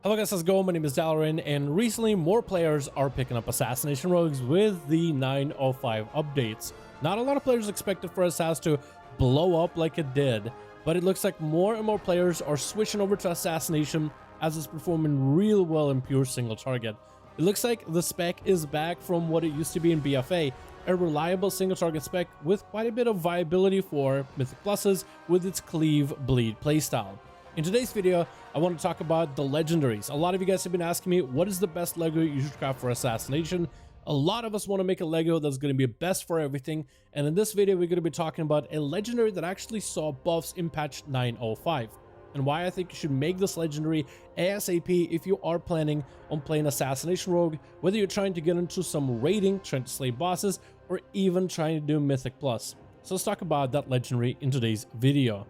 Hello guys, how's it going? My name is Dalaran, and recently more players are picking up Assassination rogues with the 905 updates. Not a lot of players expected for Assass to blow up like it did, but it looks like more and more players are switching over to Assassination as it's performing real well in pure single target. It looks like the spec is back from what it used to be in BFA, a reliable single target spec with quite a bit of viability for Mythic Pluses with its cleave bleed playstyle. In today's video, I want to talk about the legendaries. A lot of you guys have been asking me, what is the best Lego you should craft for Assassination? A lot of us want to make a Lego that's going to be best for everything, and in this video we're going to be talking about a legendary that actually saw buffs in patch 905, and why I think you should make this legendary ASAP if you are planning on playing Assassination Rogue, whether you're trying to get into some raiding, trying to slay bosses, or even trying to do Mythic Plus. So let's talk about that legendary in today's video.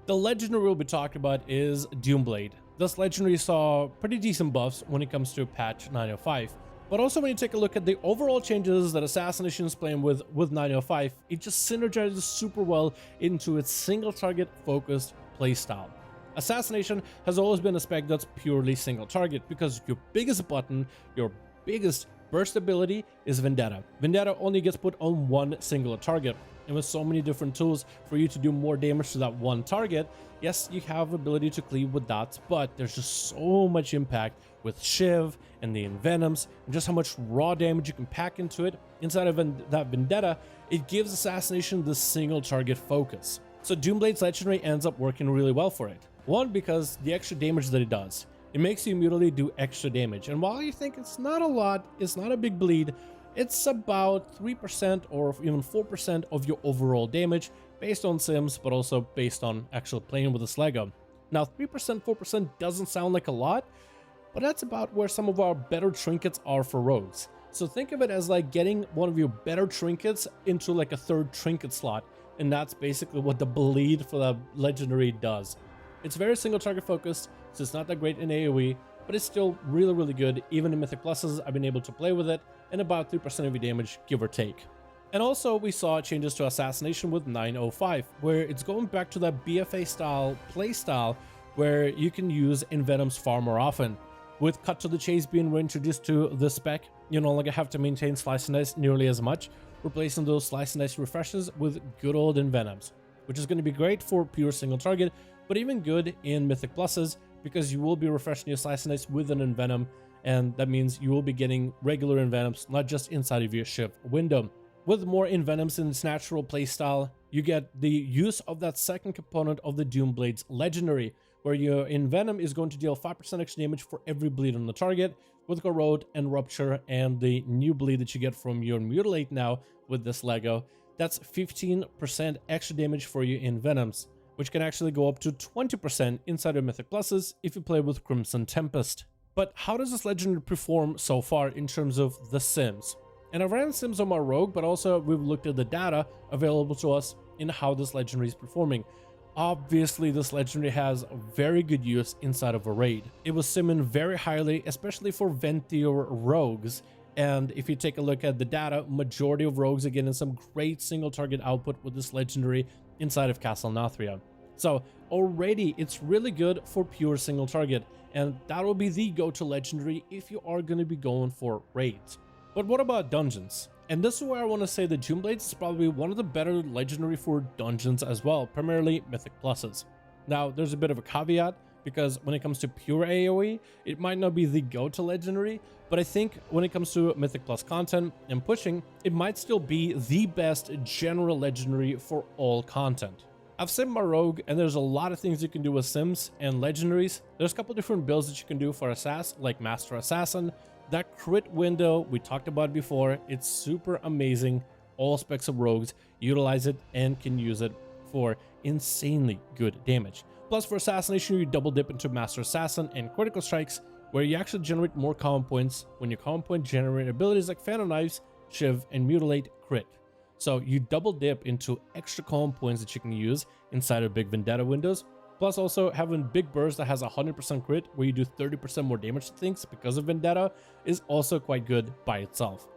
The legendary we'll be talking about is Doomblade. This legendary saw pretty decent buffs when it comes to patch 905. But also when you take a look at the overall changes that Assassination is playing with 905, it just synergizes super well into its single target focused playstyle. Assassination has always been a spec that's purely single target because your biggest button, your biggest burst ability is Vendetta. Vendetta only gets put on one singular target. And with so many different tools for you to do more damage to that one target, yes, you have ability to cleave with dots, but there's just so much impact with Shiv and the Envenoms, and just how much raw damage you can pack into it. Inside of that Vendetta, it gives Assassination the single target focus. So Doomblade's legendary ends up working really well for it. One, because the extra damage that it does. It makes you immediately do extra damage, and while you think it's not a lot, it's not a big bleed, it's about 3% or even 4% of your overall damage based on sims, but also based on actually playing with this Lego. Now 3%, 4% doesn't sound like a lot, but that's about where some of our better trinkets are for rogues. So think of it as like getting one of your better trinkets into like a third trinket slot, and that's basically what the bleed for the legendary does. It's very single target focused, so it's not that great in AoE, but it's still really good. Even in Mythic Pluses, I've been able to play with it, and about 3% of your damage, give or take. And also, we saw changes to Assassination with 905, where it's going back to that BFA style playstyle, where you can use Envenoms far more often. With Cut to the Chase being reintroduced to the spec, you no longer have to maintain Slice and Dice nearly as much, replacing those Slice and Dice refreshes with good old Envenoms, which is going to be great for pure single target, but even good in Mythic Pluses, because you will be refreshing your Slice and Dice with an Envenom, and that means you will be getting regular Envenoms, not just inside of your Shiv window. With more Envenoms in its natural playstyle, you get the use of that second component of the Doomblade's legendary, where your Envenom is going to deal 5% extra damage for every bleed on the target, with Corrode and Rupture and the new bleed that you get from your Mutilate now with this Lego. That's 15% extra damage for your Envenoms, which can actually go up to 20% inside of Mythic Pluses if you play with Crimson Tempest. But how does this legendary perform so far in terms of the sims? And I've ran sims on my rogue, but also we've looked at the data available to us in how this legendary is performing. Obviously, this legendary has very good use inside of a raid. It was simming very highly, especially for Venthyr rogues. And if you take a look at the data, majority of rogues are getting some great single target output with this legendary inside of Castle Nathria. So already it's really good for pure single target, and that will be the go-to legendary if you are going to be going for raids. But what about dungeons? And this is where I want to say that Doomblade is probably one of the better legendary for dungeons as well, primarily Mythic Pluses. Now there's a bit of a caveat, because when it comes to pure AoE, it might not be the go-to legendary, but I think when it comes to Mythic Plus content and pushing, it might still be the best general legendary for all content. I've simmed my rogue, and there's a lot of things you can do with sims and legendaries. There's a couple different builds that you can do for Assass, like Master Assassin. That crit window, we talked about before, it's super amazing. All specs of rogues utilize it and can use it for insanely good damage. Plus for Assassination, you double dip into Master Assassin and Critical Strikes, where you actually generate more common points when your common point generate abilities like Phantom Knives, Shiv, and Mutilate crit. So you double dip into extra common points that you can use inside of big Vendetta windows. Plus also having Big Burst that has 100% crit, where you do 30% more damage to things because of Vendetta, is also quite good by itself.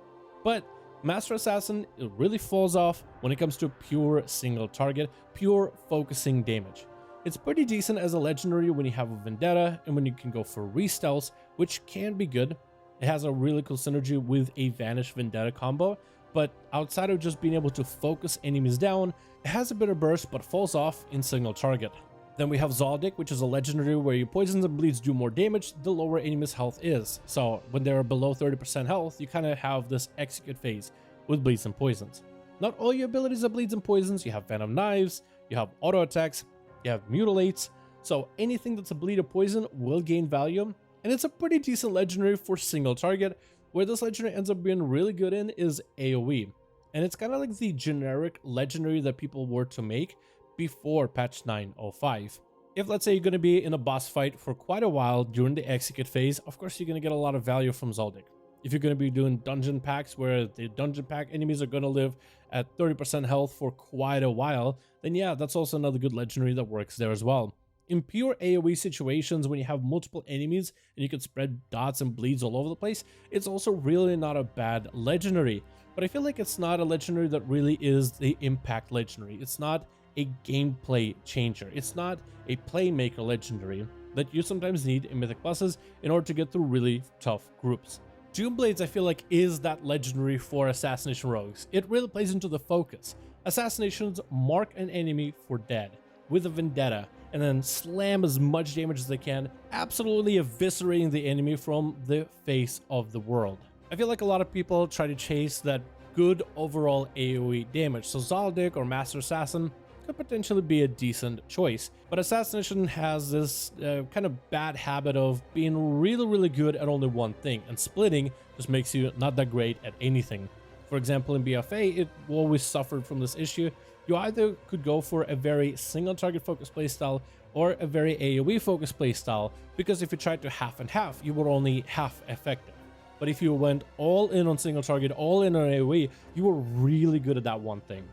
But Master Assassin, it really falls off when it comes to pure single target, pure focusing damage. It's pretty decent as a legendary when you have a Vendetta and when you can go for restells, which can be good. It has a really cool synergy with a Vanish Vendetta combo, but outside of just being able to focus enemies down, it has a bit of burst but falls off in single target. Then we have Zoldyck, which is a legendary where your poisons and bleeds do more damage the lower enemy's health is. So when they're below 30% health, you kind of have this execute phase with bleeds and poisons. Not all your abilities are bleeds and poisons. You have Venom Knives, you have auto attacks, you have mutilates, so anything that's a bleed or poison will gain value, and it's a pretty decent legendary for single target. Where this legendary ends up being really good in is AoE, and it's kind of like the generic legendary that people were to make before patch 9.05. If let's say you're going to be in a boss fight for quite a while during the execute phase, of course you're going to get a lot of value from Zoldyck. If you're going to be doing dungeon packs where the dungeon pack enemies are going to live at 30% health for quite a while, then yeah, that's also another good legendary that works there as well. In pure AoE situations, when you have multiple enemies and you can spread dots and bleeds all over the place, it's also really not a bad legendary. But I feel like it's not a legendary that really is the impact legendary. It's not a gameplay changer. It's not a playmaker legendary that you sometimes need in Mythic Pluses in order to get through really tough groups. Doomblades, I feel like, is that legendary for Assassination Rogues. It really plays into the focus. Assassinations mark an enemy for dead with a Vendetta and then slam as much damage as they can, absolutely eviscerating the enemy from the face of the world. I feel like a lot of people try to chase that good overall AoE damage, so Zoldyck or Master Assassin could potentially be a decent choice. But Assassination has this kind of bad habit of being really good at only one thing, and splitting just makes you not that great at anything. For example, in BFA, it always suffered from this issue. You either could go for a very single target focused playstyle or a very AoE focused playstyle, because if you tried to half and half, you were only half effective. But if you went all in on single target, all in on AoE, you were really good at that one thing.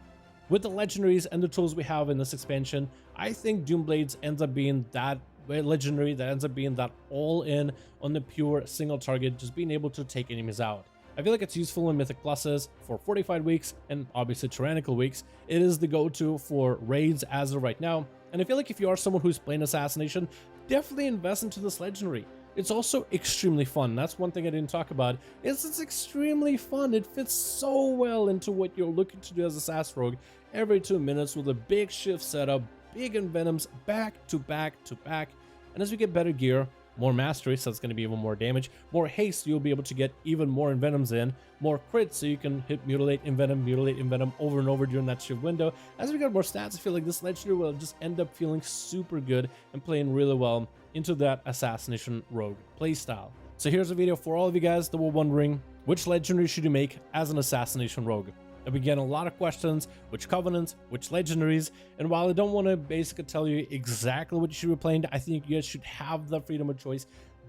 With the legendaries and the tools we have in this expansion, I think Doomblades ends up being that legendary that ends up being that all in on the pure single target, just being able to take enemies out. I feel like it's useful in Mythic Pluses for fortified weeks and obviously tyrannical weeks. It is the go-to for raids as of right now, and I feel like if you are someone who's playing Assassination, definitely invest into this legendary. It's also extremely fun. That's one thing I didn't talk about. It's extremely fun. It fits so well into what you're looking to do as a Sass Rogue every 2 minutes with a big shift setup, big envenoms back to back to back. And as we get better gear, more mastery, so it's going to be even more damage, more haste, you'll be able to get even more envenoms in, more crits, so you can hit mutilate envenom over and over during that shift window. As we get more stats, I feel like this legendary will just end up feeling super good and playing really well into that Assassination Rogue playstyle. So here's a video for all of you guys that were wondering, which legendary should you make as an Assassination Rogue? And we get a lot of questions, which covenants, which legendaries, and while I don't want to basically tell you exactly what you should be playing, I think you guys should have the freedom of choice.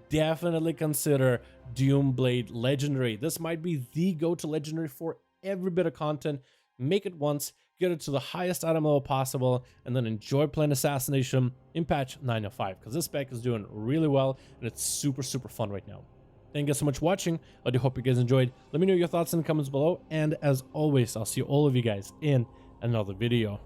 Definitely consider Doomblade Legendary. This might be the go-to legendary for every bit of content. Make it once, get it to the highest item level possible, and then enjoy playing Assassination in patch 9.05, because this spec is doing really well, and it's super fun right now. Thank you guys so much for watching. I do hope you guys enjoyed. Let me know your thoughts in the comments below, and as always, I'll see all of you guys in another video.